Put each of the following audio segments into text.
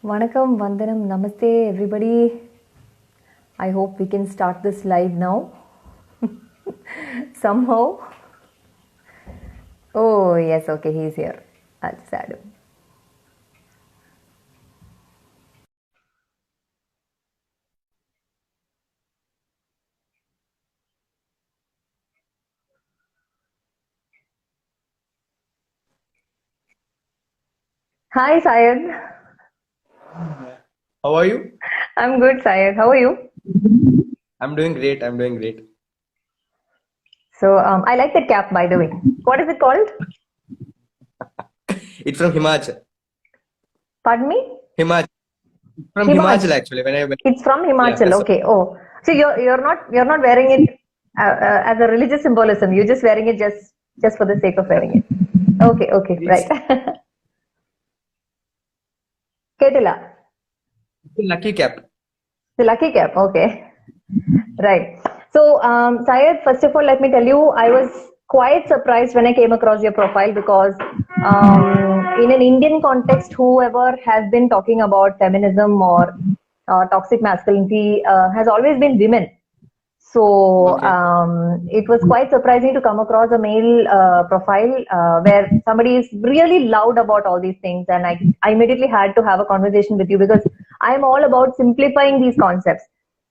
Vanakkam, Vandanam, Namaste, everybody. I hope we can start this live now. Somehow. Oh, yes, okay, he's here. I'll just add him. Hi, Syed. How are you? I'm good, Syed. How are you? I'm doing great. I'm doing great. So, I like that cap, by the way. What is it called? It's from Himachal. Pardon me? Himachal. From Himachal Himach. actually. When I went, It's from yeah, Himachal. that's Okay. Oh, so you're not wearing it as a religious symbolism. You're just wearing it just for the sake of wearing it. Okay. Okay. it's Right. Ketila. a lucky cap. The lucky cap. Okay. Right. So, Syed, first of all, let me tell you, I was quite surprised when I came across your profile because, in an Indian context, whoever has been talking about feminism or toxic masculinity has always been women. So Okay. it was quite surprising to come across a male profile where somebody is really loud about all these things, and I immediately had to have a conversation with you because I'm all about simplifying these concepts.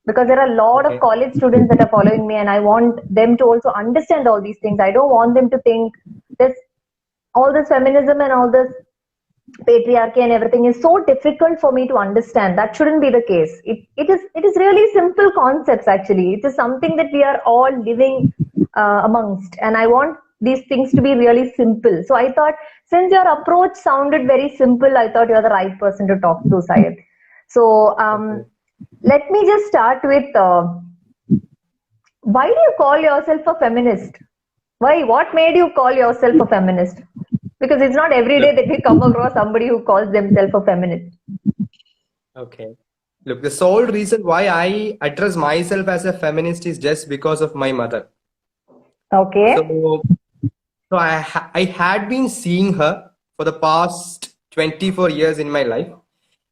Because there are a lot of Okay. college students that are following me, and I want them to also understand all these things. I don't want them to think this all this feminism and all this patriarchy and everything is so difficult for me to understand. That shouldn't be the case. It is really simple concepts. Actually, it is something that we are all living amongst, and I want these things to be really simple. So I thought, since your approach sounded very simple, I thought you're the right person to talk to, Syed. So Okay. let me just start with why do you call yourself a feminist? Why? What made you call yourself a feminist? Because it's not every day Look. that we come across somebody who calls themselves a feminist. Okay. Look, the sole reason why I address myself as a feminist is just because of my mother. Okay. So, I had been seeing her for the past 24 years in my life,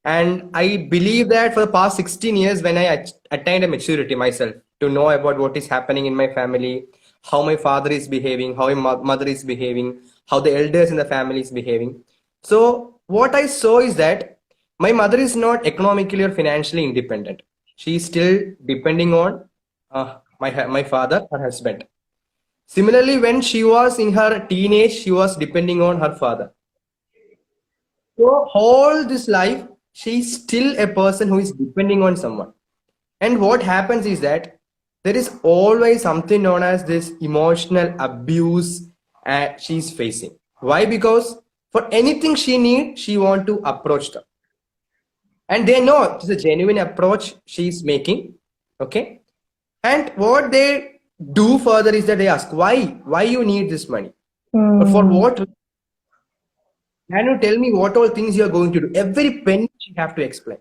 and I believe that for the past 16 years, when I attained a maturity myself to know about what is happening in my family, how my father is behaving, how my mother is behaving, how the elders in the family is behaving. So what I saw is that my mother is not economically or financially independent. She is still depending on my father, her husband. Similarly, when she was in her teenage, she was depending on her father. So all this life, she's still a person who is depending on someone. And what happens is that there is always something known as this emotional abuse she's facing. Why? Because for anything she needs, she want to approach them. And they know it's a genuine approach she's making. Okay. And what they do further is that they ask, why you need this money? Or for Hmm. what? Can you tell me what all things you are going to do? Every penny she have to explain.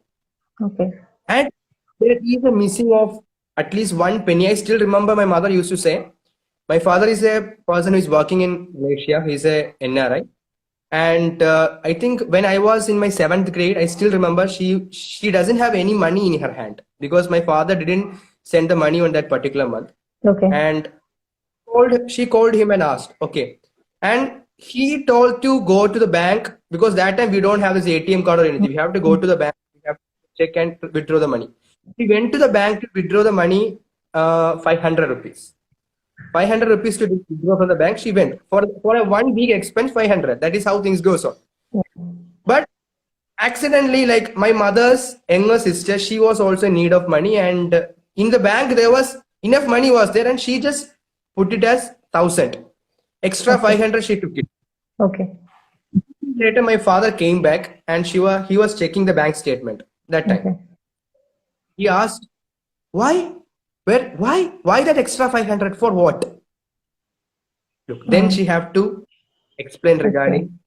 Okay. And there is a missing of at least one penny. I still remember my mother used to say, my father is a person who is working in Malaysia. He's a NRI. And I think when I was in my seventh grade, I still remember she doesn't have any money in her hand because my father didn't send the money on that particular month. Okay. And she called him and asked, okay. And he told to go to the bank because that time we don't have this ATM card or anything. We have to go to the bank, we have to check and withdraw the money. He went to the bank to withdraw the money, 500 rupees. 500 rupees to withdraw from the bank. She went for a 1 week expense, 500. That is how things goes on. But accidentally, like my mother's younger sister, she was also in need of money, and in the bank there was enough money was there, and she just put it as 1,000. Extra Okay. 500 she took it. Okay. Later, my father came back, and he was checking the bank statement that time. Okay. He asked, "Why? Why that extra 500 for what?" Look, then Hmm. she have to explain Okay. regarding.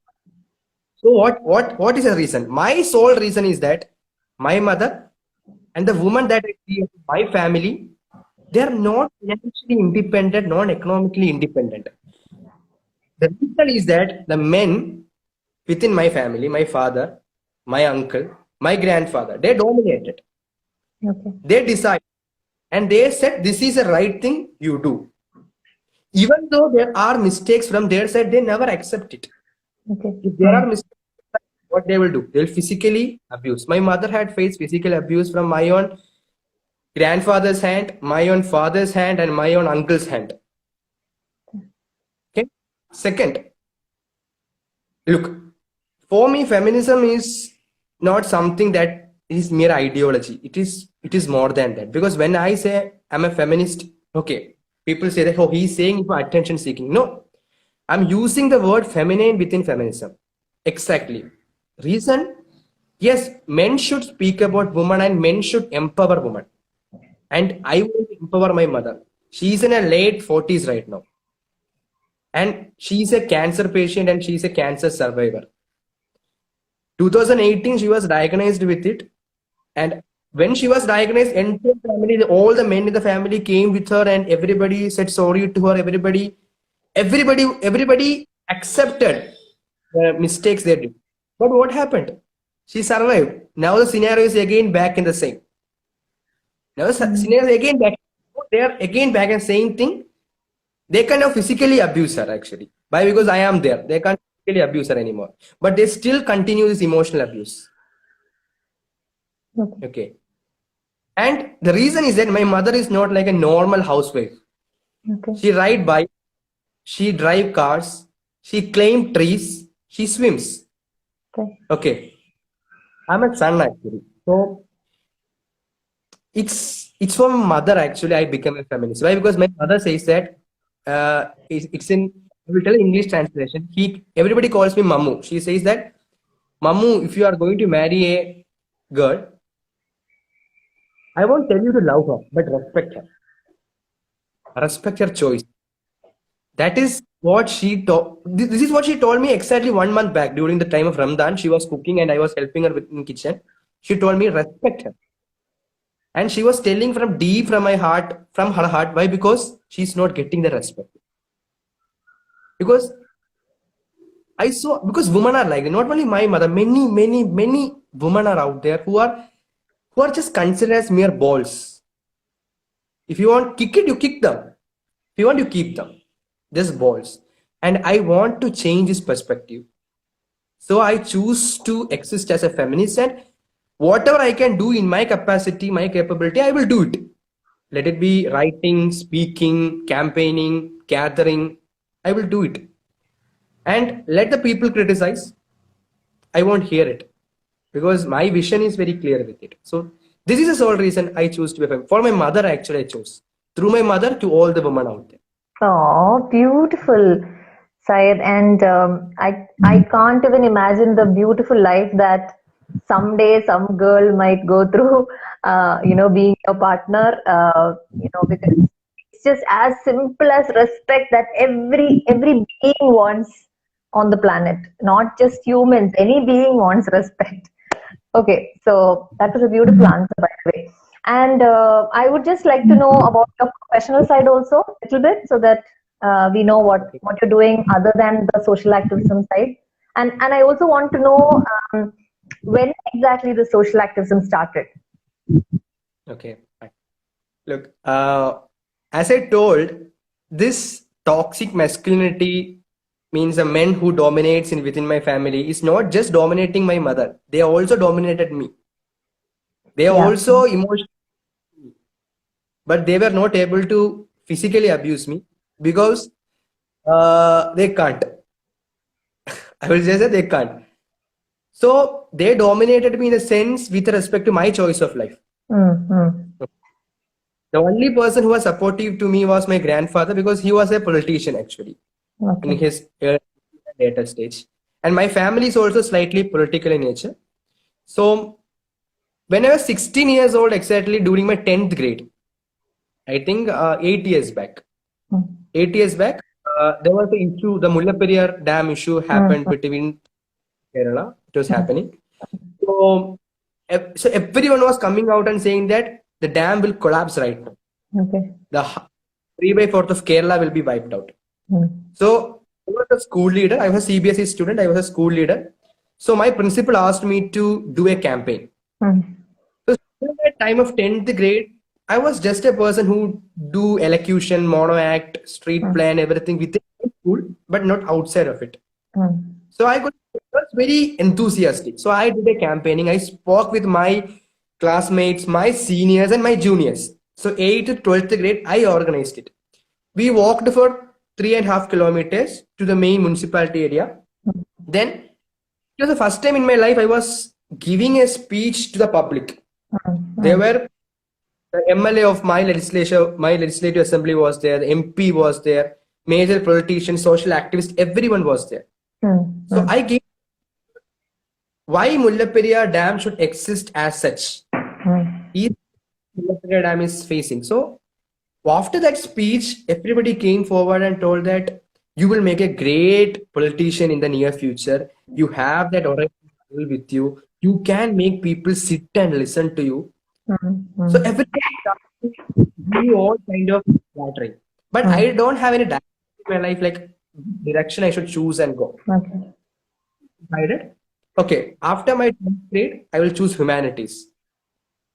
So what is the reason? My sole reason is that my mother and the woman that I see in my family, they are not financially independent, not economically independent. The reason is that the men within my family, my father, my uncle, my grandfather, they dominated. Okay. They decided and they said, this is the right thing you do. Even though there are mistakes from their side, they never accept it. Okay. If there are mistakes, what they will do? They will physically abuse. My mother had faced physical abuse from my own grandfather's hand, my own father's hand, and my own uncle's hand. Okay. Second, look, for me, feminism is not something that is mere ideology. It is more than that. Because when I say I'm a feminist, okay, people say that, oh, he's saying for attention seeking. No, I'm using the word feminine within feminism. Exactly. Reason, yes, men should speak about women and men should empower women. And I want to empower my mother. She's in her late 40s right now. And she's a cancer patient and she's a cancer survivor. 2018, she was diagnosed with it. And when she was diagnosed, entire family, all the men in the family came with her and everybody said sorry to her. Everybody accepted the mistakes they did. But what happened? She survived. Now the scenario is again back in the same. Now the scenario is again back. They are again back in the same thing. They kind of physically abuse her actually. Why? Because I am there. They can't physically abuse her anymore. But they still continue this emotional abuse. Okay. And the reason is that my mother is not like a normal housewife. Okay. She ride bike, she drive cars, she climb trees, she swims. Okay. Okay. I'm a son actually. So it's for my mother actually I become a feminist. Why? Because my mother says that it's in, I will tell English translation. Everybody calls me Mamu. She says that, Mamu, if you are going to marry a girl, I won't tell you to love her, but respect her. Respect her choice. That is what she told. This is what she told me exactly 1 month back during the time of Ramadan. She was cooking and I was helping her in kitchen. She told me respect her. And she was telling from deep from my heart, from her heart. Why? Because she's not getting the respect. Because I saw, because women are like, not only my mother, many women are out there who are just considered as mere balls. If you want kick it, you kick them. If you want, you keep them. Just balls. And I want to change this perspective. So I choose to exist as a feminist, and whatever I can do in my capacity, my capability, I will do it. Let it be writing, speaking, campaigning, gathering. I will do it. And let the people criticize. I won't hear it. Because my vision is very clear with it. So this is the sole reason I choose to be a feminist. For my mother, actually, I chose. Through my mother to all the women out there. Oh, beautiful, Syed. And I can't even imagine the beautiful life that someday some girl might go through, being your partner, because it's just as simple as respect that every being wants on the planet, not just humans. Any being wants respect. Okay, so that was a beautiful answer, by the way. And I would just like to know about your professional side also a little bit, so that we know what you're doing other than the social activism side. And I also want to know when exactly the social activism started. Okay. Look, as I told, this toxic masculinity means the men who dominates within my family is not just dominating my mother. They also dominated me. They also emotionally, but they were not able to physically abuse me because they can't. I will just say they can't. So they dominated me in a sense with respect to my choice of life. Mm-hmm. The only person who was supportive to me was my grandfather, because he was a politician actually in his later stage. And my family is also slightly political in nature. So when I was 16 years old, exactly during my 10th grade, I think 8 years back, 8 years back, there was the issue, the Mullaperiyar dam issue happened between Kerala. It was happening. So everyone was coming out and saying that the dam will collapse right now. Okay. The 3/4 of Kerala will be wiped out. So I was a school leader. I was a CBSE student. I was a school leader. So my principal asked me to do a campaign. So during that time of 10th grade, I was just a person who do elocution, mono act, street plan, everything within school, but not outside of it. So was very enthusiastic. So I did a campaigning. I spoke with my classmates, my seniors, and my juniors. So 8th to 12th grade, I organized it. We walked for 3.5 kilometers to the main municipality area. Then it was the first time in my life I was giving a speech to the public. They were the MLA of my legislative assembly was there, the MP was there, major politicians, social activists, everyone was there. So I gave why Mullaperiyar Dam should exist as such. Mullaperiyar Dam is facing. So after that speech, everybody came forward and told that you will make a great politician in the near future. You have that oral with you. You can make people sit and listen to you. So everything started to be all kind of flattering. But I don't have any direction in my life, like direction I should choose and go. Okay. Decided, okay, after my 10th grade, I will choose humanities.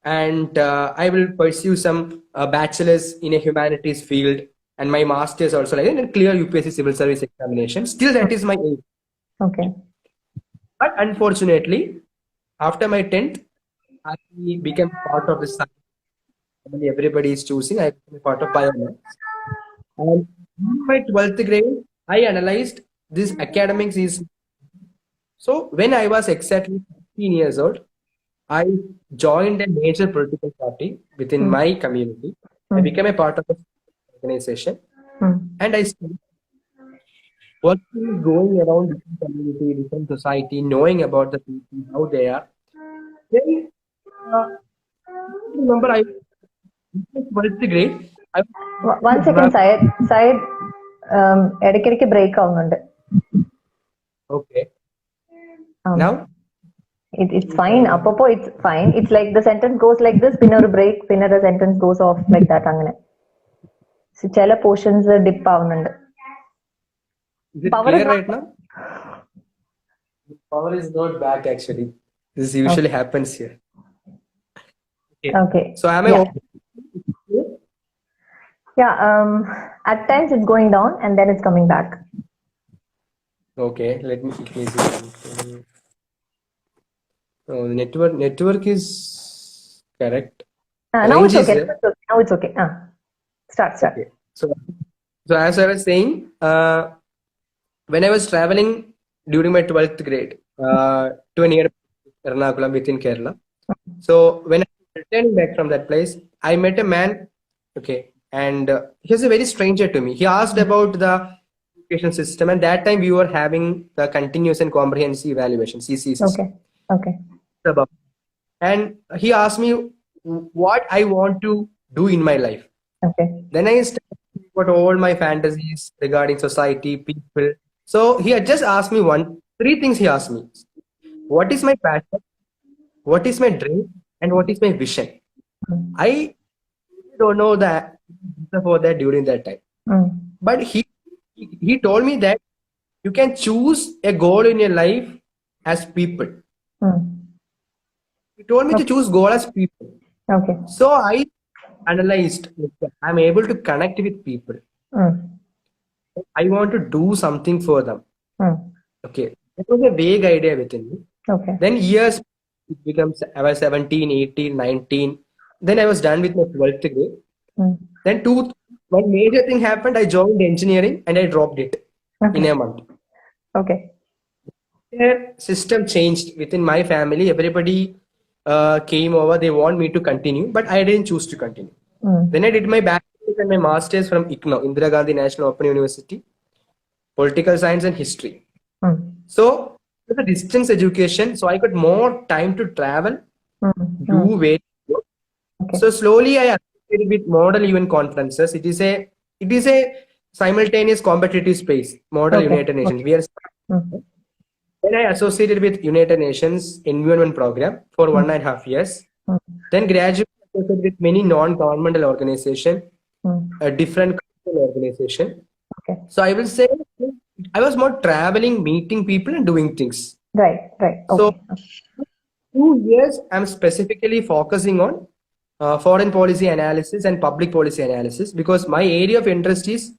And I will pursue some bachelor's in a humanities field and my master's also like and clear UPSC civil service examination. Still, that is my aim. Okay. But unfortunately, after my 10th, I became part of the science family everybody is choosing. I became part of biomass. And in my 12th grade, I analyzed this academics is. So when I was exactly 15 years old, I joined a major political party within my community. I became a part of the organization, and I started working, going around different community, different society, knowing about the people, how they are. Then, remember, I was the grade. One second, Syed, ഇടയ്ക്കിടയ്ക്ക് break ആവുന്നുണ്ട്. Okay. Now? It's fine. Appo it's fine. It's like the sentence goes like this, pinna oru break, pinna the sentence goes off like that. Angane. So chala portions dip avunnundu. Is it clear right now? Power is not back actually. This usually happens here. Okay. So am I okay? Yeah. At times it's going down and then it's coming back. Okay. Let me see something. Oh, the network is correct. Now it's okay. Now it's okay. Start. Okay. So as I was saying, when I was traveling during my 12th grade to a near Ernakulam within Kerala. So when I was returning back from that place, I met a man. Okay, and he was a very stranger to me. He asked about the education system, and that time we were having the continuous and comprehensive evaluation (CC) system. Okay. And he asked me what I want to do in my life. Okay. Then I started about all my fantasies regarding society, people. So he had just asked me three things he asked me. What is my passion? What is my dream? And what is my vision? I don't know that before that during that time. But he told me that you can choose a goal in your life as people. He told me to choose goal as people. Okay. So I analyzed, I'm able to connect with people. I want to do something for them. Okay. It was a vague idea within me. Okay. Then years, it becomes, I was 17, 18, 19. Then I was done with my 12th grade. Then one major thing happened. I joined engineering and I dropped it in a month. Okay. The system changed within my family. Everybody came over. They want me to continue, but I didn't choose to continue. Then I did my bachelor's and my master's from IGNOU, Indira Gandhi National Open University, Political Science and History. So it was a distance education, so I got more time to travel, do various work. Okay. So slowly I associated with model UN conferences. It is a simultaneous competitive space, model United Nations. We are then I associated with United Nations Environment Program for 1.5 years. Then gradually associated with many non-governmental organizations, a different cultural organization. Okay. So I will say I was more traveling, meeting people and doing things. Right. Okay. So 2 years, I'm specifically focusing on foreign policy analysis and public policy analysis because my area of interest is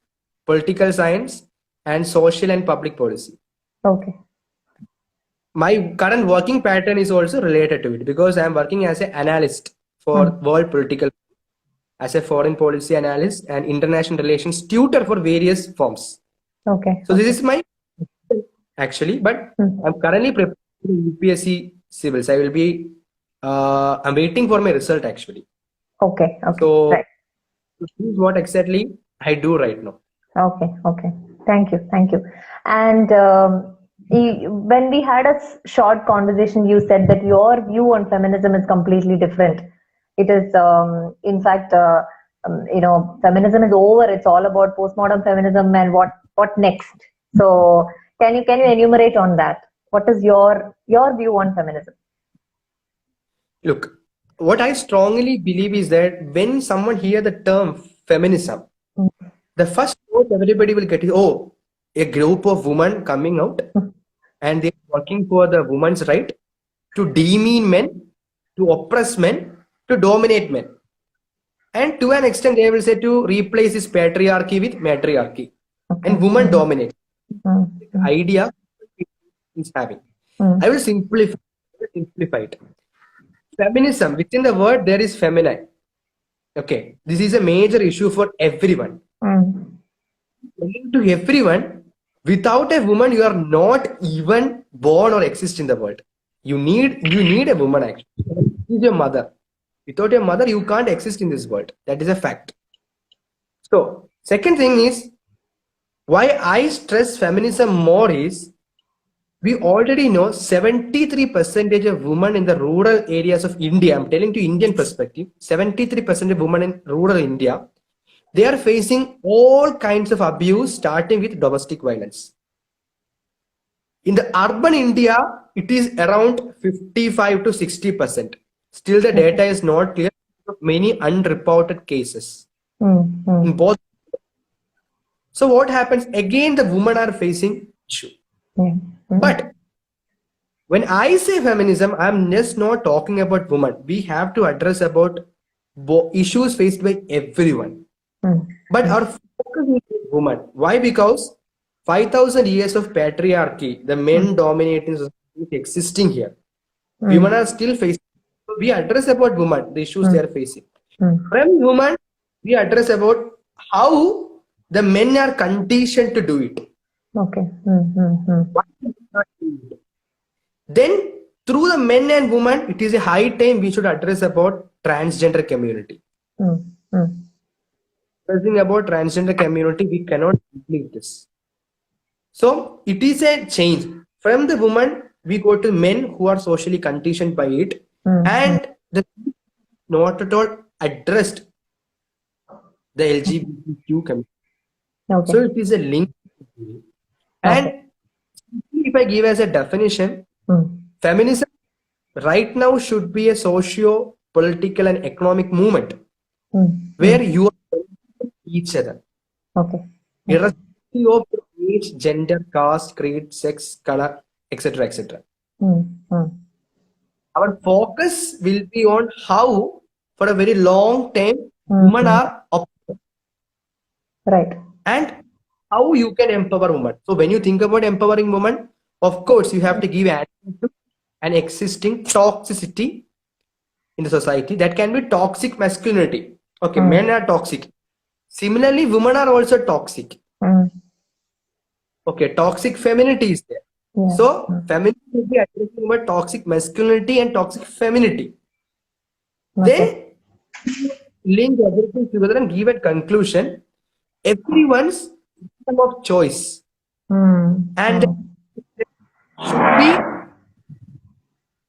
political science and social and public policy. Okay. My current working pattern is also related to it because I'm working as an analyst for world political, as a foreign policy analyst and international relations tutor for various firms. Okay. So this is my actually, but I'm currently preparing for UPSC civils. I will be. I'm waiting for my result actually. Okay. Okay. So Right. this is what exactly I do right now. Okay. Okay. Thank you. Thank you. And when we had a short conversation, you said that your view on feminism is completely different. It is, in fact, feminism is over. It's all about postmodern feminism and what next. So can you enumerate on that? What is your view on feminism? Look, what I strongly believe is that when someone hear the term feminism, the first thought everybody will get is, oh, a group of women coming out and they're working for the woman's right to demean men, to oppress men, to dominate men. And to an extent, they will say to replace this patriarchy with matriarchy. And women dominate. The idea is having. I will simplify it. Feminism, within the word, there is feminine. Okay, this is a major issue for everyone. To everyone, without a woman, you are not even born or exist in the world. You need a woman actually. She is your mother. Without your mother, you can't exist in this world. That is a fact. So, second thing is, why I stress feminism more is, we already know 73% of women in the rural areas of India, I'm telling you Indian perspective, 73% of women in rural India, they are facing all kinds of abuse starting with domestic violence. In the urban India, it is around 55 to 60%. Still the data is not clear. Many unreported cases in both. So what happens? Again, the women are facing issue. But when I say feminism, I'm just not talking about women. We have to address about issues faced by everyone. But our focus is women. Why? Because 5,000 years of patriarchy, the men dominating society is existing here. Women are still facing. We address about women, the issues they are facing. From women, we address about how the men are conditioned to do it. Okay. Then through the men and women, it is a high time we should address about transgender community. Addressing about transgender community, we cannot complete this. So it is a change. From the woman, we go to men who are socially conditioned by it, and the not at all addressed the LGBTQ community. Okay. So it is a link. And if I give as a definition, feminism right now should be a socio-political and economic movement where you are each other. Okay. Irrespective of age, gender, caste, creed, sex, color, etc. etc. Our focus will be on how, for a very long time, women are oppressed. Right. And how you can empower women. So when you think about empowering women, of course, you have to give answer to an existing toxicity in the society. That can be toxic masculinity. Okay, men are toxic. Similarly, women are also toxic. Okay, toxic femininity is there. Yeah. So, femininity will be addressing about toxic masculinity and toxic femininity. Then, link everything together and give a conclusion. Everyone's freedom of choice. And should be,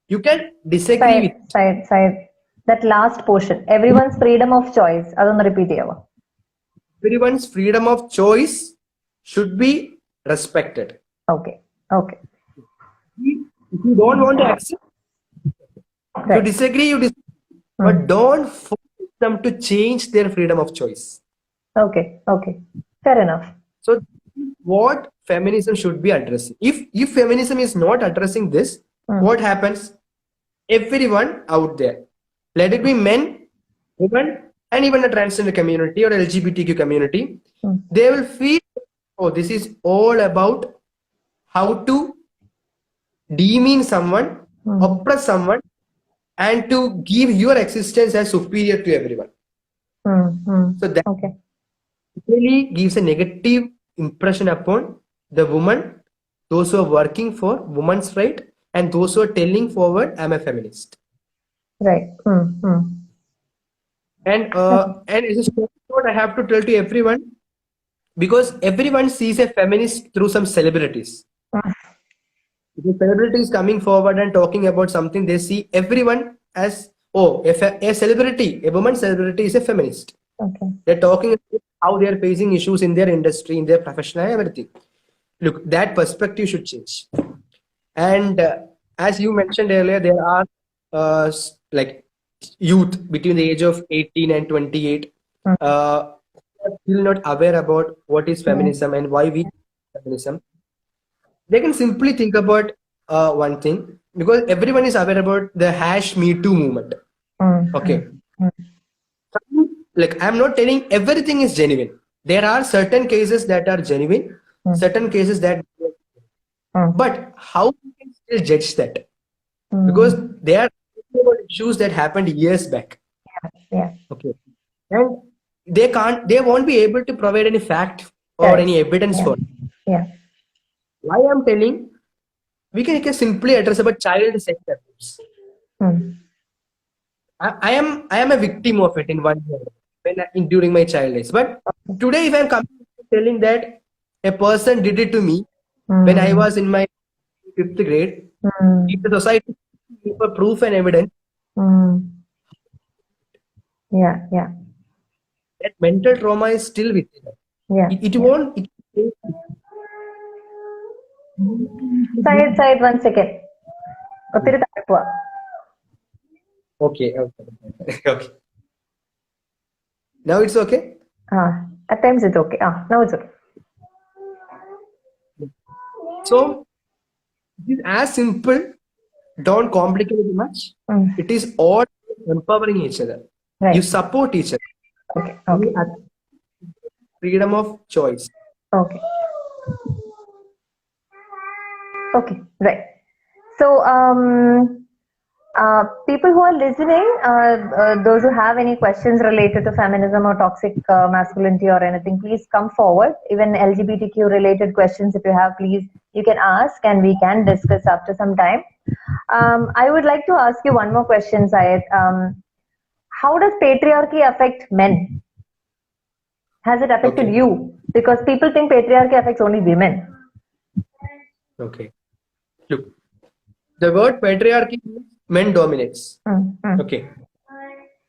you can disagree with. Side. That last portion. Everyone's freedom of choice. Adon repeat cheyava. Everyone's freedom of choice should be respected. Okay. If you don't want to accept, you disagree, but don't force them to change their freedom of choice. Okay. Fair enough. So, what feminism should be addressing? If feminism is not addressing this, what happens? everyone out there. Let it be men, women, and even the transgender community or LGBTQ community. They will feel, oh, this is all about how to demean someone, oppress someone, and to give your existence as superior to everyone. So that Okay. really gives a negative impression upon the woman, those who are working for women's right, and those who are telling forward, I'm a feminist. Right. And it's a what I have to tell to everyone, because everyone sees a feminist through some celebrities. The celebrities coming forward and talking about something, they see everyone as, oh, a celebrity, a woman celebrity is a feminist. Okay. They're talking about how they are facing issues in their industry, in their profession, and everything. Look, that perspective should change. And as you mentioned earlier, there are like youth between the age of 18 and 28 are still not aware about what is feminism and why we feminism. They can simply think about one thing, because everyone is aware about the #MeToo movement. Okay. Like, I'm not telling everything is genuine. There are certain cases that are genuine, certain cases that, but how we can still judge that? Because there are issues that happened years back. Yeah. Okay. And they won't be able to provide any fact or Correct. any evidence for it. Yeah. Why I'm telling, we can simply address about child sex abuse. I am a victim of it in one way during my child days. But today, if I'm coming telling that a person did it to me when I was in my 5th grade, if the society give a proof and evidence, Yeah. Yeah. that mental trauma is still within us. Yeah. It won't. Side, 1 second. ഒത്തിരി താഴെ പോവാ. Okay. Okay. Now it's okay. At times it's okay. Now it's okay. So it is as simple. Don't complicate it much. It is all empowering each other. Right. You support each other. Okay. Okay. Freedom of choice. Okay. Okay. Right. So, people who are listening, those who have any questions related to feminism or toxic masculinity or anything, please come forward. Even LGBTQ related questions, if you have, please, you can ask and we can discuss after some time. I would like to ask you one more question, Syed. How does patriarchy affect men? Has it affected you? Because people think patriarchy affects only women. Okay. Look, the word patriarchy means men dominates. Okay.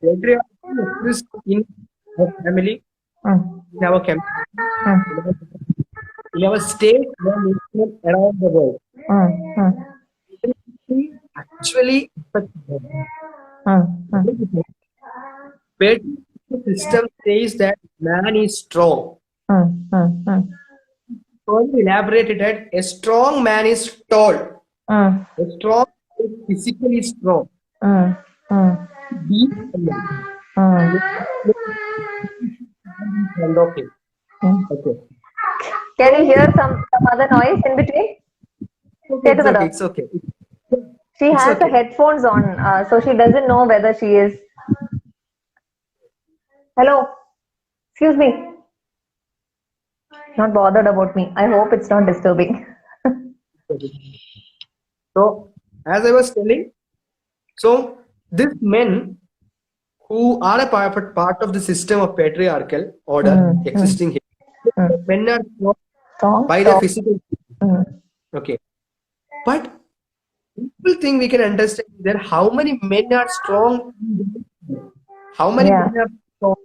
Patriarchy exists in our family, in our community, in our state, and around the world. Actually, patriarchy system says that man is strong. Further elaborated that a strong man is tall. A strong is physically strong. Deep okay. Can you hear some other noise in between? It's okay. She has the headphones on, so she doesn't know whether she is. Hello. Excuse me. Not bothered about me. I hope it's not disturbing. So, as I was telling, so these men who are a part of the system of patriarchal order existing here, men are strong by their physical. Okay. But people think we can understand that how many men are strong, how many men are strong,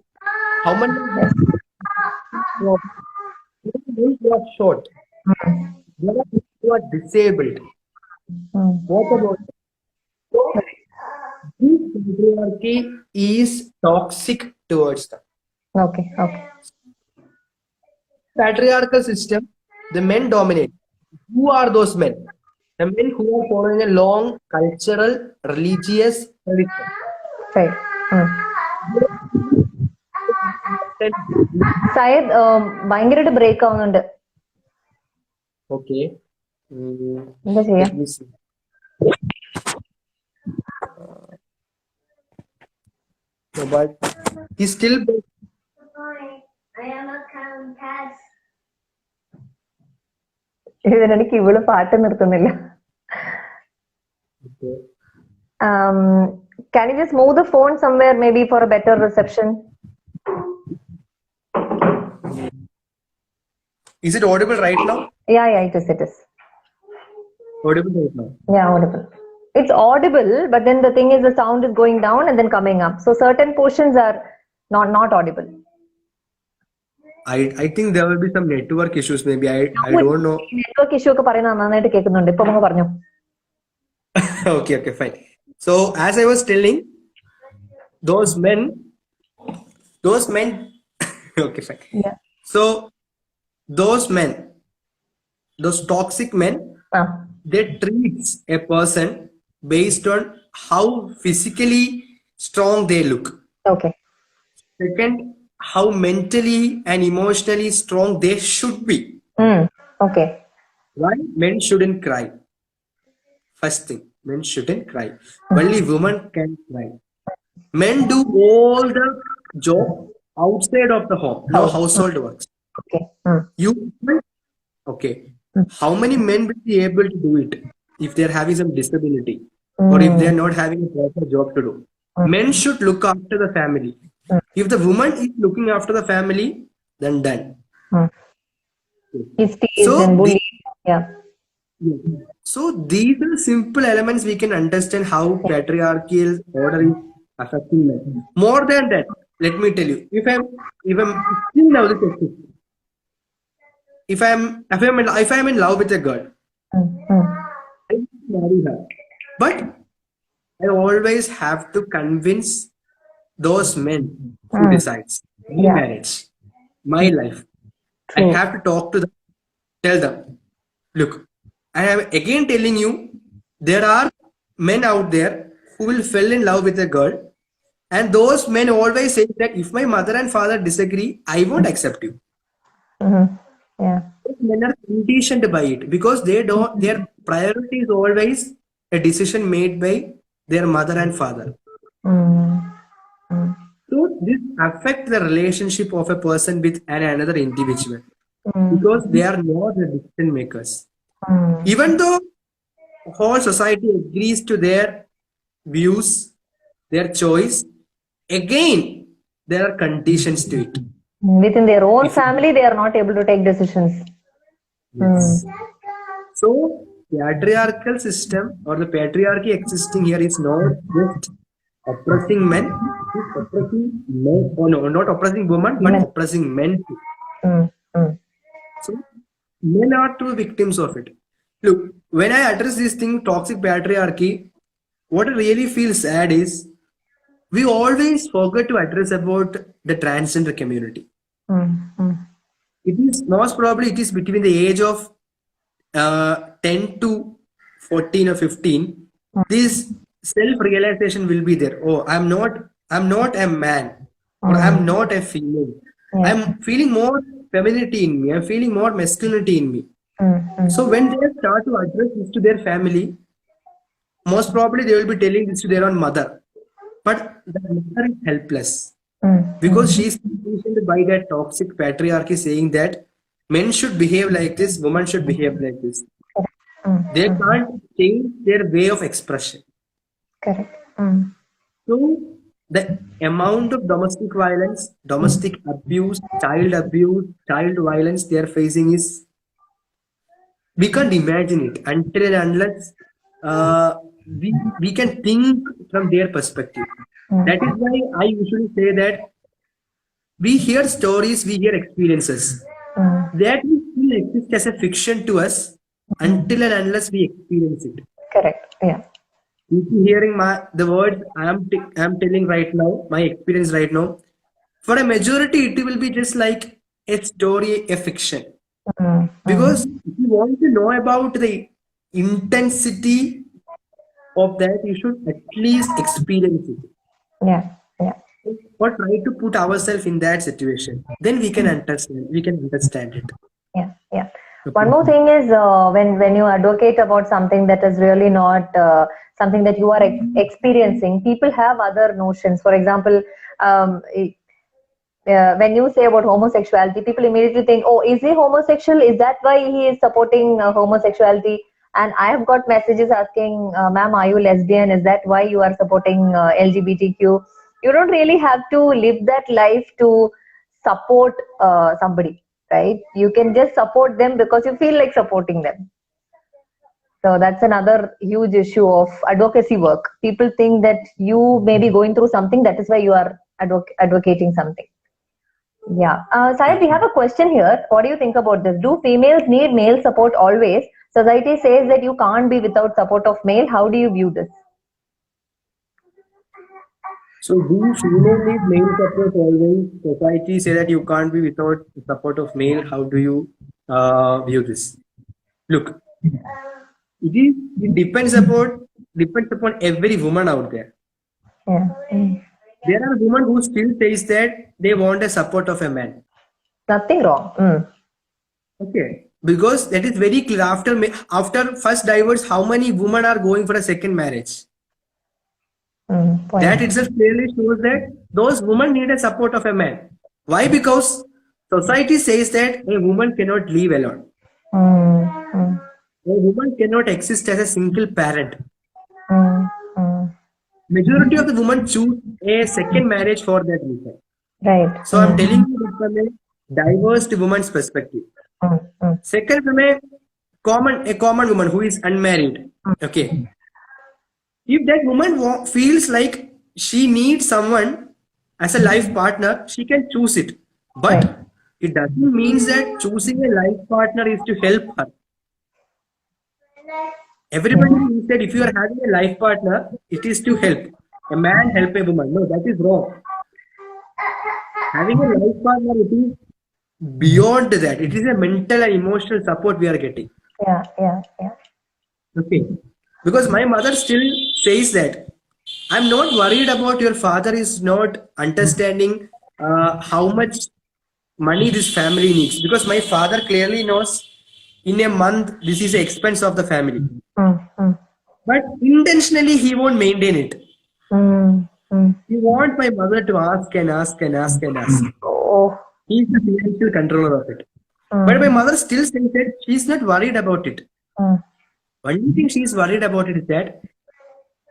how many men are short, who are disabled. What about this patriarchy is toxic towards them. Okay. Patriarchal system, the men dominate. Who are those men? The men who are following a long cultural, religious tradition. Right. Syed, ഭയങ്കരമായിട്ട് break ആവുന്നുണ്ട്. Okay. എന്താ ചെയ്യാ? Let me see. No, but he's still. ഇതിനിടയ്ക്ക് ഇവള് പാട്ട് നിർത്തുന്നില്ല. Okay. Can you just move the phone somewhere maybe for a better reception? Is it audible right now? Yeah, it is. Audible right now. Yeah, audible. It's audible, but then the thing is the sound is going down and then coming up. So certain portions are not audible. I think there will be some network issues maybe. I don't know. Network issue ഒക്കെ പറയുന്നത് നന്നായിട്ട് കേൾക്കുന്നുണ്ട്. ഇപ്പൊ നമുക്ക് പറഞ്ഞു. Okay, fine. So as I was telling, those men. Okay, fine. Yeah. So those men, those toxic men, they treat a person based on how physically strong they look. Okay. Second, how mentally and emotionally strong they should be. Okay. Why men shouldn't cry? First thing, men shouldn't cry. Only women can cry. Men do all the job outside of the home, no household works. Okay. Okay. How many men will be able to do it if they're having some disability or if they're not having a proper job to do? Men should look after the family. If the woman is looking after the family, then done. He's teased and bullied. Yeah. So these are simple elements we can understand how patriarchal order is affecting men. More than that, let me tell you, if I'm still now this exists, if I'm in love with a girl, I marry her, but I always have to convince those men who decides my marriage, my life. I have to talk to them, tell them, look, I am again telling you, there are men out there who will fall in love with a girl, and those men always say that if my mother and father disagree, I won't accept you. Yeah. Men are conditioned by it because their priority is always a decision made by their mother and father. So this affects the relationship of a person with another individual because they are not the decision makers. Even though whole society agrees to their views, their choice, again there are conditions to it. Within their own family, they are not able to take decisions. Yes. So patriarchal system or the patriarchy existing here is not just oppressing men, it's oppressing men. Oh no, not oppressing women, but oppressing men too. So men are two victims of it. Look, when I address this thing, toxic patriarchy, what I really feel sad is we always forget to address about the transgender community. It is most probably it is between the age of 10 to 14 or 15. This self-realization will be there. Oh, I'm not a man, or I'm not a female. I'm feeling more femininity in me. I'm feeling more masculinity in me. So when they start to address this to their family, most probably they will be telling this to their own mother. But the mother is helpless because she is conditioned by that toxic patriarchy saying that men should behave like this, women should behave like this. They can't change their way of expression. Correct. So the amount of domestic violence, domestic abuse, child violence they are facing is, we can't imagine it until and unless we can think from their perspective. That is why I usually say that we hear stories, we hear experiences that will still exist as a fiction to us until and unless we experience it. Correct. Yeah. If you're hearing the words I am telling right now, my experience right now, for a majority it will be just like a story, a fiction. Because if you want to know about the intensity of that, you should at least experience it. Yeah. Yeah. Or try to put ourselves in that situation. Then we can understand it. Yeah. Yeah. Okay. One more thing is when you advocate about something that is really not something that you are experiencing, people have other notions. For example, um, when you say about homosexuality, people immediately think, oh, is he homosexual? Is that why he is supporting homosexuality? And I have got messages asking, ma'am, are you lesbian? Is that why you are supporting LGBTQ? You don't really have to live that life to support somebody, right? You can just support them because you feel like supporting them. So that's another huge issue of advocacy work. People think that you may be going through something, that is why you are advocating something. Yeah. Syed, we have a question here. What do you think about this? Do females need male support always? Society says that you can't be without support of male. How do you view this? So do female need male support always? Society say that you can't be without the support of male. How do you view this? Look, it depends upon every woman out there. Yeah. There are women who still says that they want a support of a man. Nothing wrong. Okay, because that is very clear. After first divorce, how many women are going for a second marriage? Point. That itself clearly shows that those women need a support of a man. Why? Because society says that a woman cannot live alone. A woman cannot exist as a single parent. Majority of the women choose a second marriage for that reason. Right. So I'm telling you this from a divorced woman's perspective. Second, from a common woman who is unmarried. Okay. If that woman feels like she needs someone as a life partner, she can choose it. But Right. it doesn't mean that choosing a life partner is to help her. Everybody thinks that if you are having a life partner, it is to help. A man help a woman. No, that is wrong. Having a life partner, it is beyond that. It is a mental and emotional support we are getting. Yeah. Yeah. Yeah. Okay. Because my mother still says that I'm not worried about your father is not understanding how much money this family needs. Because my father clearly knows in a month this is the expense of the family. But intentionally he won't maintain it. He wants my mother to ask and ask and ask and ask. Oh. He is the financial controller of it. But my mother still says that she's not worried about it. Only thing she's worried about it is that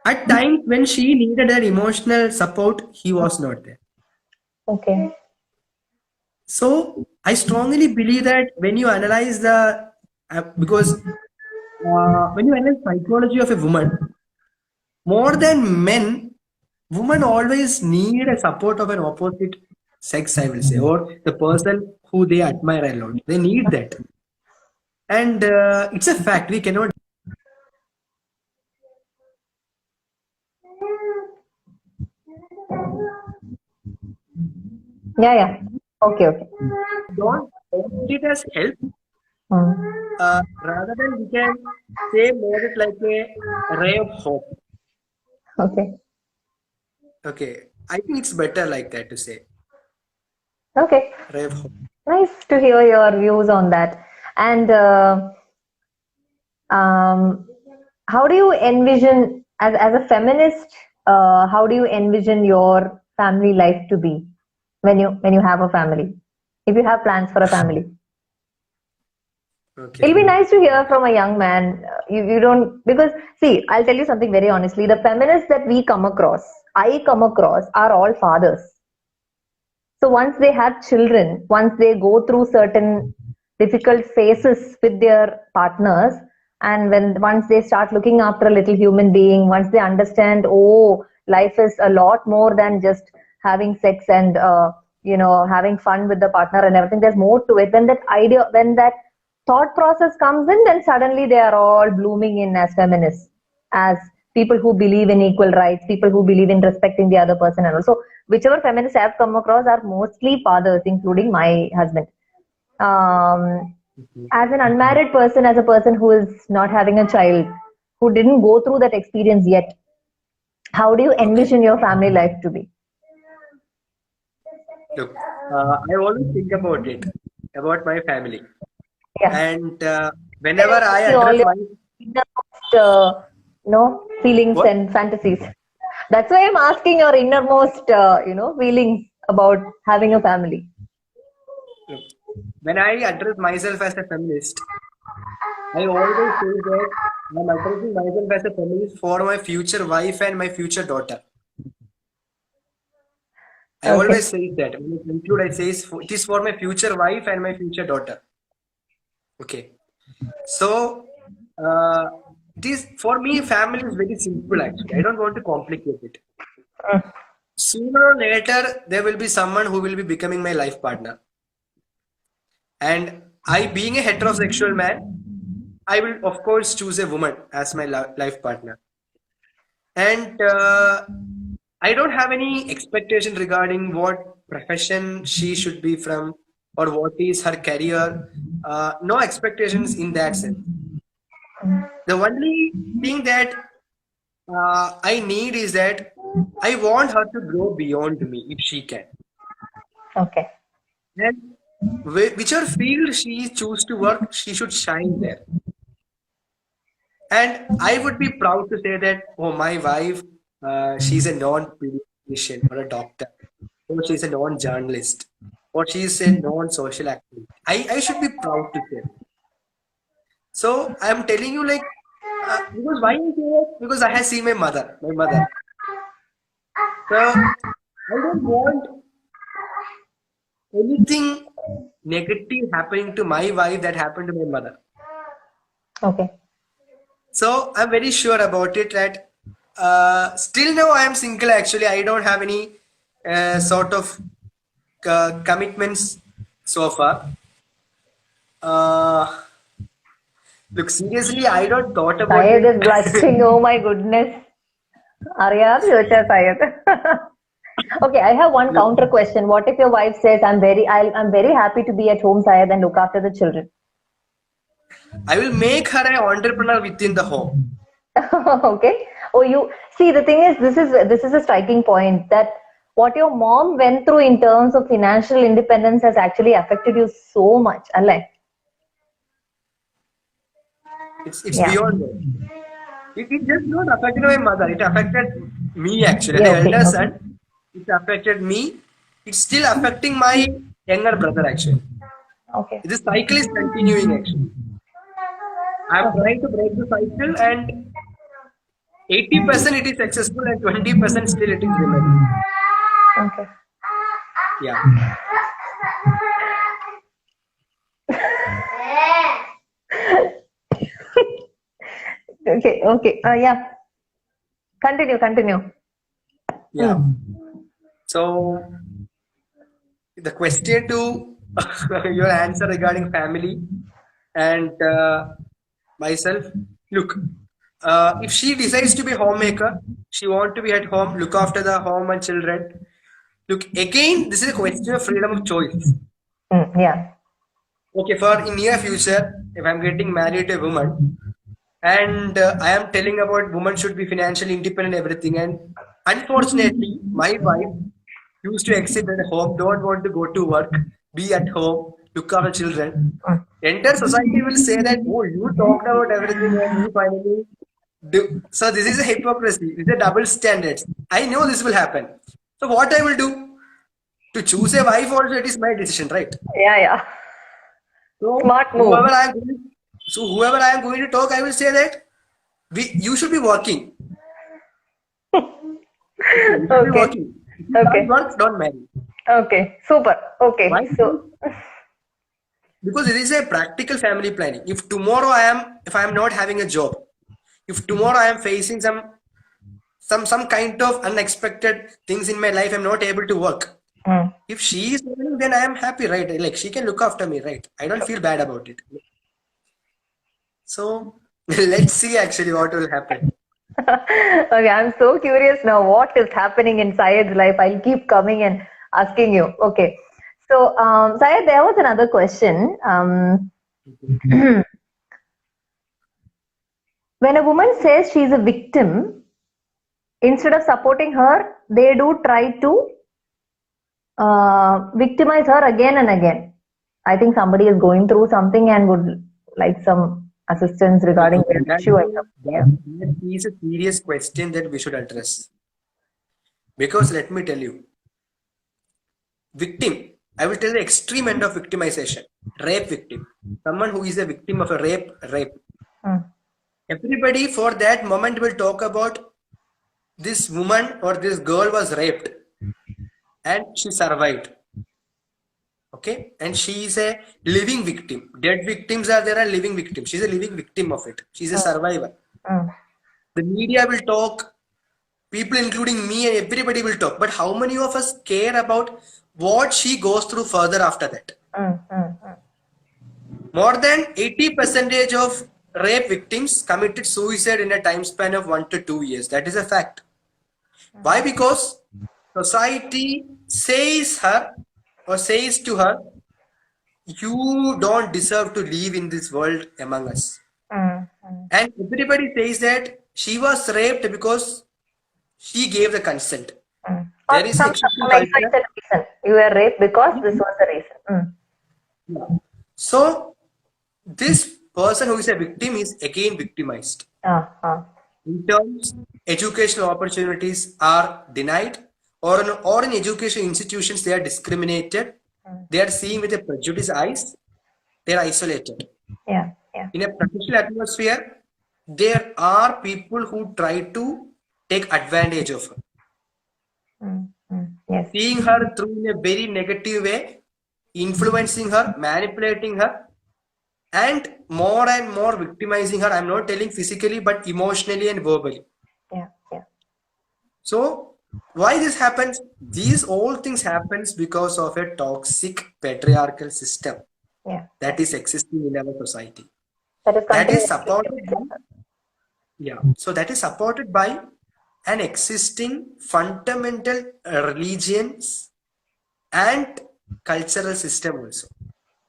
at times when she needed that emotional support, he was not there. Okay. So I strongly believe that when you analyze because when you analyze psychology of a woman, more than men, women always need a support of an opposite sex, I will say, or the person who they admire a lot. They need that. And it's a fact. We cannot. Yeah. Yeah. Okay. Okay. Don't see it as help. Rather than we can say more it like a ray of hope. Okay. Okay. I think it's better like that to say. Okay. Ray of hope. Nice to hear your views on that. And how do you envision, as a feminist, how do you envision your family life to be when you have a family? If you have plans for a family. Okay. It'll be nice to hear from a young man. You don't, because see, I'll tell you something very honestly. The feminists that I come across, are all fathers. So once they have children, once they go through certain difficult phases with their partners, and once they start looking after a little human being, once they understand, oh, life is a lot more than just having sex and having fun with the partner and everything. There's more to it. When that thought process comes in, then suddenly they are all blooming in as feminists, as people who believe in equal rights, people who believe in respecting the other person. And also, whichever feminists I've come across are mostly fathers, including my husband. As an unmarried person, as a person who is not having a child, who didn't go through that experience yet, how do you Okay. envision your family life to be? Look, I always think about it, about my family. Yeah. And whenever I Me all address your my innermost, feelings what? and fantasies. That's why I'm asking your innermost, feelings about having a family. Look, when I address myself as a feminist, I always say that I'm addressing myself as a feminist for my future wife and my future daughter. I Okay. always say that. When I conclude, I say it is for my future wife and my future daughter. Okay. So, uh, it is for me, family is very simple actually. I don't want to complicate it. Mm. Sooner or later, there will be someone who will be becoming my life partner. And I, being a heterosexual man, I will of course choose a woman as my life partner. And I don't have any expectation regarding what profession she should be from or what is her career. No expectations in that sense. The only thing that I need is that I want her to grow beyond me if she can. Okay. And whichever field she choose to work, she should shine there. And I would be proud to say that, oh, my wife, she's a non-pediatrician or a doctor, or she's a non-journalist, or she's a non-social activist. I should be proud to say. So I'm telling you, like, because why I say that? Because I have seen my mother, So I don't want anything negative happening to my wife that happened to my mother. Okay. So I'm very sure about it that still now I am single actually. I don't have any sort of commitments so far. Uh, look, seriously, I don't thought about Syed it. is blushing. Oh my goodness. Arya, future Syed. Okay, I have one Look, counter question. What if your wife says, I'm very happy to be at home, Syed, and look after the children? I will make her an entrepreneur within the home. Okay. Oh, you see, the thing is, this is a striking point that what your mom went through in terms of financial independence has actually affected you so much. Allah. It's Yeah. beyond that. It just not affected my mother. It affected me actually. As Yeah. an Okay. elder Okay. son, it affected me. It's still affecting my younger brother actually. Okay. This cycle is continuing actually. I'm Okay. trying to break the cycle and 80% it is successful and 20% still it is remaining. Okay. Yeah. Okay. Okay. Yeah. Continue. Continue. Yeah. Hmm. So the question to your answer regarding family and myself, look, if she decides to be homemaker, she want to be at home, look after the home and children. Look, again, this is a question of freedom of choice. Hmm. Yeah. Okay, for in near future, if I'm getting married to a woman, and I am telling about women should be financially independent and everything, and unfortunately my wife used to exit at home, don't want to go to work, be at home, look after children. Entire society will say that, oh, you talked about everything and you finally do. So this is a hypocrisy, this is a double standards. I know this will happen. So what I will do to choose a wife also, it is my decision, right? Yeah. Yeah. So Smart move. whoever I am going to talk, I will say that you should be working. Okay, you should be Okay. working. If you can't Okay. work, don't marry. Okay. Super. Why? Okay. So. Because it is a practical family planning. If I am not having a job, if tomorrow I am facing some kind of unexpected things in my life, I'm not able to work. Hmm. If she is earning, then I am happy, right? Like she can look after me, right? I don't feel bad about it. So let's see actually what will happen. Okay, I'm so curious now. What is happening in Syed's life? I'll keep coming and asking you. Okay. So, Syed, there was another question. When a woman says she's a victim, instead of supporting her, they do try to victimize her again and again. I think somebody is going through something and would like some assistance regarding Okay, their issue. Yeah. that is a serious question that we should address. Because let me tell you, victim, I will tell the extreme end of victimization. Rape victim. Someone who is a victim of a rape. Mm. Everybody for that moment will talk about this woman or this girl was raped and she survived. Okay, and she is a living victim. Dead victims are there, and living victims. She's a living victim of it. She's a survivor. Mm. The media will talk, people including me and everybody will talk, but how many of us care about what she goes through further after that? Mm. Mm. Mm. More than 80% of rape victims committed suicide in a time span of 1 to 2 years. That is a fact. Why? Because society says her or says to her, you don't deserve to live in this world among us. Mm. Mm. And everybody says that she was raped because she gave the consent. Mm. There Or is some exception XYZ culture. reason. You were raped because this was the reason. Mm. So this person who is a victim is again victimized. In terms, educational opportunities are denied, or in education institutions they are discriminated. They are seen with a prejudiced eyes. They are isolated. Yeah. Yeah. In a professional atmosphere, there are people who try to take advantage of her, Mm. Mm. Yes. seeing her through in a very negative way, influencing her, manipulating her, and more victimizing her. I'm not telling physically, but emotionally and verbally. Yeah. Yeah. So why this happens? These all things happens because of a toxic patriarchal system Yeah. that is existing in our society. That is That is continuously. supported by, yeah. So that is supported by an existing fundamental religions and cultural system also.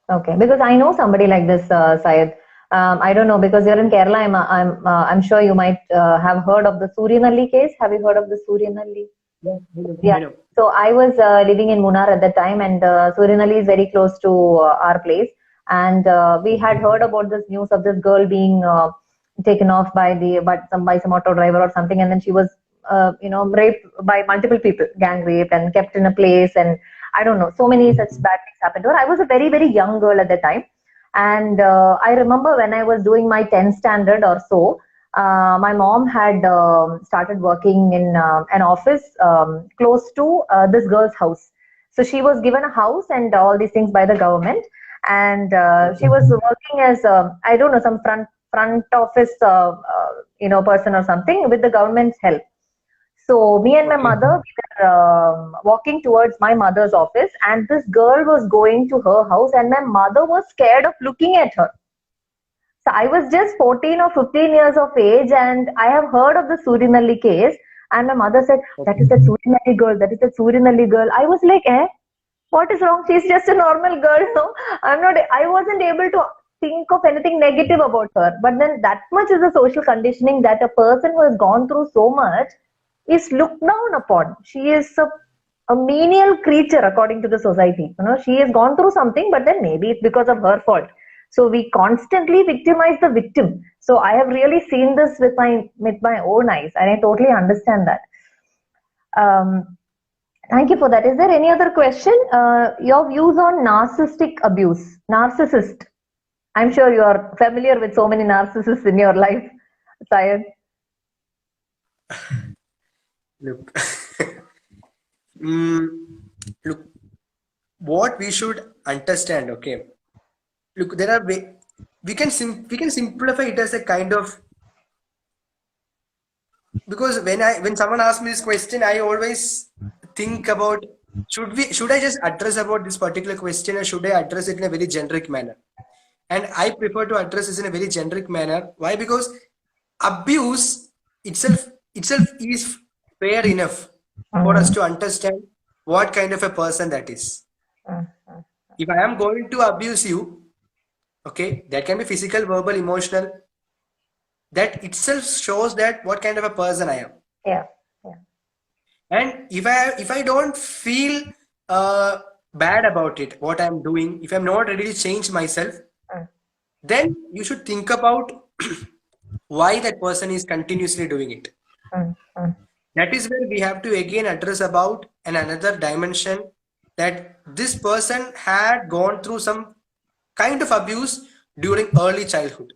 Okay, because I know somebody like this, Syed. I don't know because you're in Kerala. I'm sure you might have heard of the Suryanalli case. Have you heard of the Suryanalli? Yeah, Yeah. I know. So I was living in Munnar at that time, and Suryanalli is very close to our place. And we had heard about this news of this girl being taken off by some auto driver or something, and then she was raped by multiple people, gang raped, and kept in a place, and I don't know, so many such bad things happened to her. I was a very very young girl at that time, and I remember when I was doing my 10th standard or so. My mom had started working in an office close to this girl's house. So she was given a house and all these things by the government, and she was working as I don't know, some front office person or something with the government's help. So me and my Okay. mother, we were walking towards my mother's office, and this girl was going to her house, and my mother was scared of looking at her. So I was just 14 or 15 years of age, and I have heard of the Surinalli case. And my mother said, "That is that Surinalli girl. That is that Surinalli girl." I was like, "Eh, what is wrong? She's just a normal girl." No, I'm not. I wasn't able to think of anything negative about her. But then that much is the social conditioning that a person who has gone through so much is looked down upon. She is a menial creature according to the society. She has gone through something, but then maybe it's because of her fault. So we constantly victimize the victim. So I have really seen this with my own eyes, and I totally understand that. Thank you for that. Is there any other question? Your views on narcissistic abuse? Narcissist. I'm sure you are familiar with so many narcissists in your life, Syed. Look, look, what we should understand, okay? Look, there are we can simplify it as a kind of, because when someone asks me this question, I always think about should I just address about this particular question, or should I address it in a very generic manner? And I prefer to address this in a very generic manner. Why? Because abuse itself is fair enough for us to understand what kind of a person that is. If I am going to abuse you, Okay, that can be physical, verbal, emotional. That itself shows that what kind of a person I am. Yeah. Yeah. And if I don't feel bad about it, what I'm doing, if I'm not ready to change myself, Mm. then you should think about why that person is continuously doing it. Mm. Mm. That is where we have to again address about another dimension, that this person had gone through some kind of abuse during early childhood.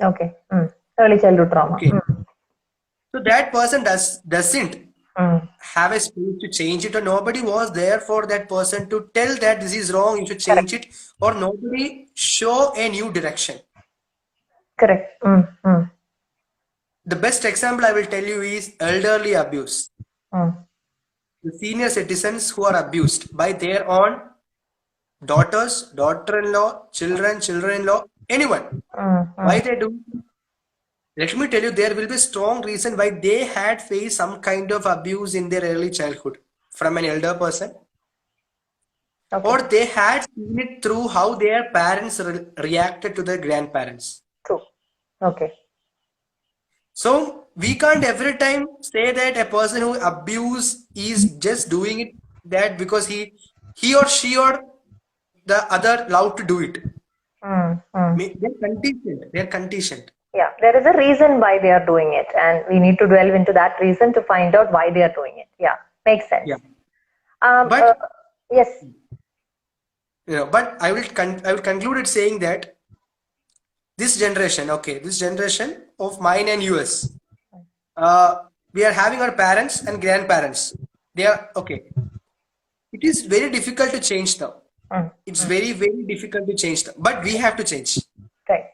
Okay. Early childhood trauma. Okay, so that person doesn't Mm. have a space to change it, or nobody was there for that person to tell that this is wrong, you should Correct. change it, or nobody show a new direction. Correct. The best example I will tell you is elderly abuse. Mm. The senior citizens who are abused by their own daughters, daughter-in-law, children, children-in-law, anyone. Why they do? Let me tell you, there will be a strong reason why they had faced some kind of abuse in their early childhood from an elder person, Okay. or they had seen it through how their parents reacted to their grandparents. True. Okay. So we can't every time say that a person who abuse is just doing it that because he or she or the other love to do it. They're conditioned. They're conditioned. Yeah, there is a reason why they are doing it, and we need to delve into that reason to find out why they are doing it. Yeah, makes sense. Yeah. Um, But yes. but I will conclude it saying that this generation of mine and yours, we are having our parents and grandparents. They are okay. It is very difficult to change them. It's very, very difficult to change them. But we have to change. Right.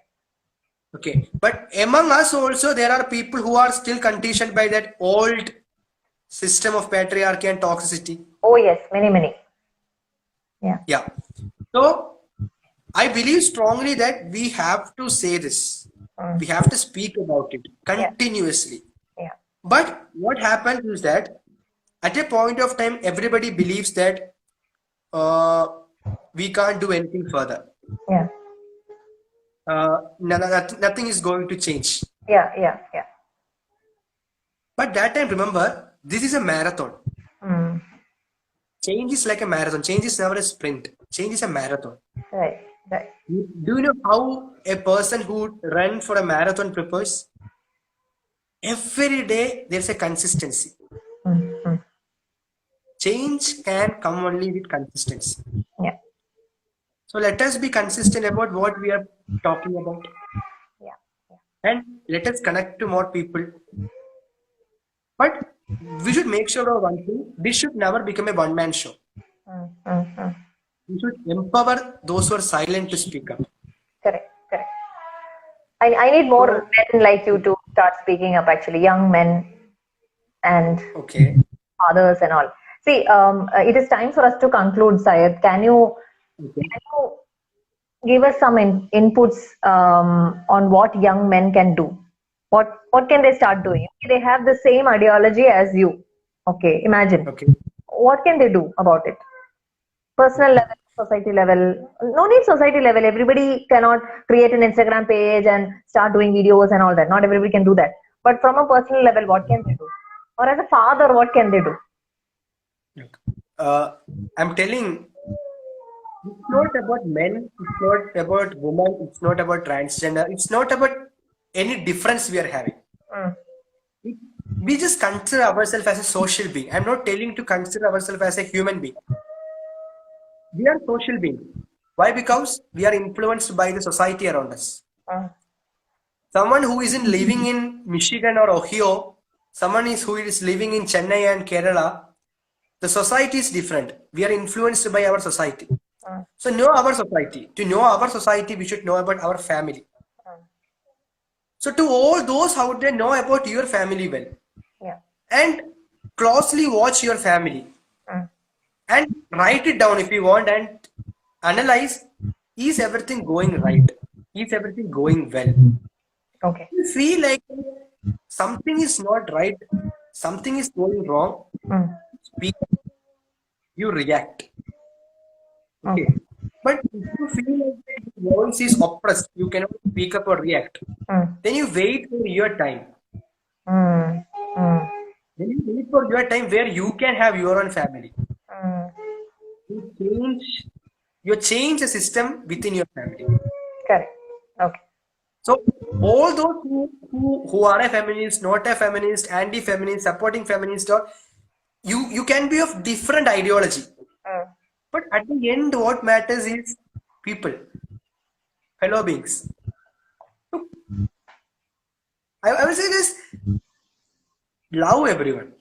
Okay. But among us also, there are people who are still conditioned by that old system of patriarchy and toxicity. Oh yes, many. Yeah. Yeah. So I believe strongly that we have to say this. We have to speak about it continuously. Yeah. But what happens is that at a point of time, everybody believes that we can't do anything further. Yeah. Nothing is going to change. Yeah. But that time, remember, this is a marathon. Change is like a marathon. Change is never a sprint. Change is a marathon. Right. Do you know how a person who runs for a marathon prepares? Every day there's a consistency. Change can come only with consistency. Yeah. So let us be consistent about what we are talking about. Yeah. And let us connect to more people. But we should make sure of one thing: this should never become a one-man show. We should empower those who are silent to speak up. Correct. I need more men like you to start speaking up, actually, young men and fathers and all. See, it is time for us to conclude, Syed. Can you give us some inputs on what young men can do? What can they start doing? They have the same ideology as you. Okay, imagine. Okay. What can they do about it? Personal level, society level. No need society level. Everybody cannot create an Instagram page and start doing videos and all that. Not everybody can do that. But from a personal level, what can they do? Or as a father, what can they do? I'm telling, it's not about men, it's not about women, it's not about transgender, it's not about any difference we are having. We just consider ourselves as a social being. I'm not telling to consider ourselves as a human being. We are social beings. Why? Because we are influenced by the society around us. Someone who isn't living in Michigan or Ohio, who is living in Chennai and Kerala, the society is different. We are influenced by our society. So know our society. To know our society, we should know about our family. So to all those out there, know about your family well. Yeah. And closely watch your family. And write it down if you want and analyze, is everything going right? Is everything going well? Okay. You feel like something is not right, something is going wrong, speak, you react. Okay. But if you feel like that your voice is oppressed, you cannot speak up or react, Mm. then you wait for your time. Mm. Mm. Then you wait for your time where you can have your own family. Mm. You change the system within your family. Correct. Okay. So all those who are a feminist, not a feminist, anti-feminist, supporting feminist, or you can be of different ideology. Mm. But at the end, what matters is people, fellow beings. I will say this: love everyone.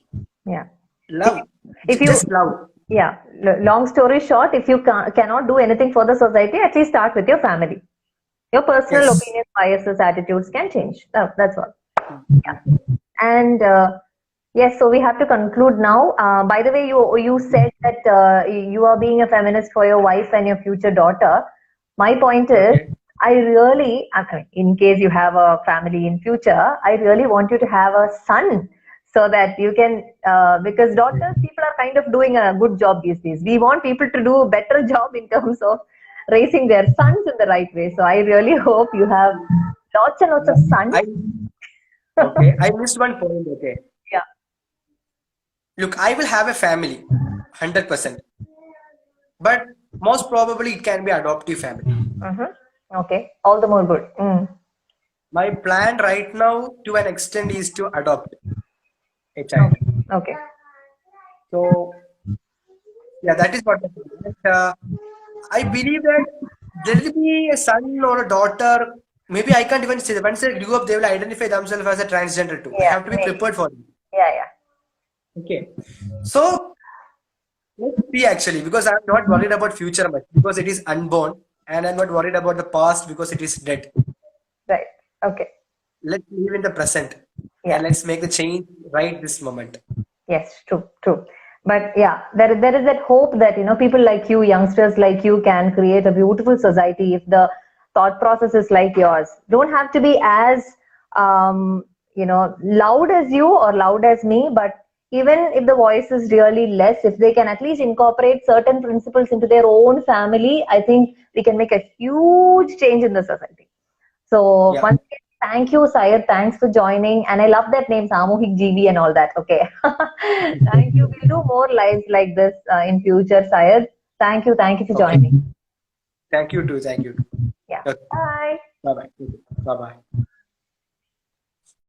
Yeah. Love, If you, just love. yeah, long story short, if you cannot do anything for the society, at least start with your family. Your personal Yes. opinions, biases, attitudes can change. That's all. Mhm. And yes, so we have to conclude now. By the way, you said that you are being a feminist for your wife and your future daughter. My point is, Okay. I mean, in case you have a family in future, I really want you to have a son so that you can, because daughters, people are kind of doing a good job these days. We want people to do a better job in terms of raising their sons in the right way. So I really hope you have lots and lots of sons. I okay. I missed one point. Okay. Yeah. Look, I will have a family, 100%. But most probably it can be adoptive family. Mm-hmm. Okay. All the more good. Mm. My plan right now, to an extent, is to adopt a child. Okay. Okay. So yeah, that is what I think. But, I believe that there will be a son or a daughter. Maybe I can't even say that. Once they grew up, they will identify themselves as a transgender too. I Yeah. have to be Maybe. prepared for it. Yeah. Yeah. Okay. So let's see actually, because I'm not worried about future much because it is unborn, and I'm not worried about the past because it is dead. Right. Okay. Let's live in the present Yeah. and let's make the change right this moment. Yes. True. True. But yeah, there is that hope that people like you, youngsters like you, can create a beautiful society if the thought process is like yours. Don't have to be as loud as you or loud as me, but even if the voice is really less, if they can at least incorporate certain principles into their own family, I think we can make a huge change in the society. So Yeah. once again, thank you, Syed. Thanks for joining. And I love that name, Samuhik GB and all that. Okay. Thank you. We'll do more lives like this in future, Syed. Thank you. Thank you for Okay. joining. Thank you too. Thank you too. Yeah. Okay. Bye. Bye bye. Bye bye.